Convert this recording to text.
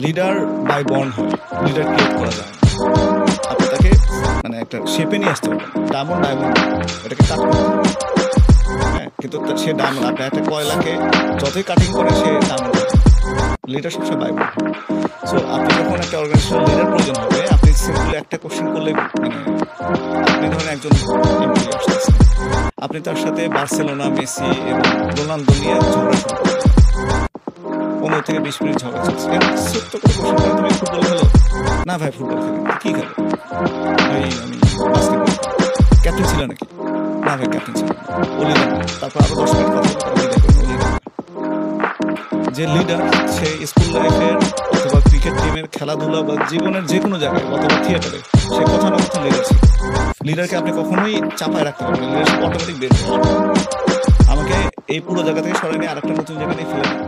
Leader by born হয়, leader create করা যায় না। আপনি তাকে মানে একটা শেপে নিয়ে আসতে পারবেন। ডায়মন্ড এটাকে কাট করতে হবে, হ্যাঁ, কিন্তু সে ডায়মন্ড, আপনি একটা কয়লাকে যতই কাটিং করে সে ডায়মন্ড। লিডার সবসময় বাই বর্ন। সো আপনি যখন একটা অর্গানাইজেশনাল লিডার প্রয়োজন হবে, আপনি সিম্পলি একটা কোশ্চেন করলে মানে আপনি ধরেন একজন এমপ্লয়ি আসতেছেন, আপনি তার সাথে বার্সেলোনা, মেসি এবং রোনালদো নিয়ে ঝগড়া শুরু করবেন। 15 থেকে 20 মিনিট ঝগড়া চলছে, ছোট্ট করে কোশ্চেন করে, তুমি ফুটবল খেলো? না ভাই ফুটবল খেলি। কি খেলো? ভাই আমি বাস্কেটবল। ক্যাপ্টেন ছিল নাকি? না ভাই ক্যাপ্টেন ছিল না। ও লিডার না। তারপর আরো 10 মিনিট কথা বলে তারা বিদায় করবে, ও লিডার না। যে লিডার সে স্কুল লাইফের অথবা ক্রিকেট টিমের, খেলাধুলা বা জীবনের যে কোনো জায়গায় অথবা থিয়েটারে সে কথা না কথা লিডার ছিল। লিডারকে আপনি কখনোই চাপায় রাখতে পারবেন, লিডারশিপ অটোমেটিক বের হয়ে আসবে। আমাকে এই পুরো জায়গা থেকে সরাই নিয়ে আরেকটা নতুন জায়গা নিয়ে ফেলে দিন।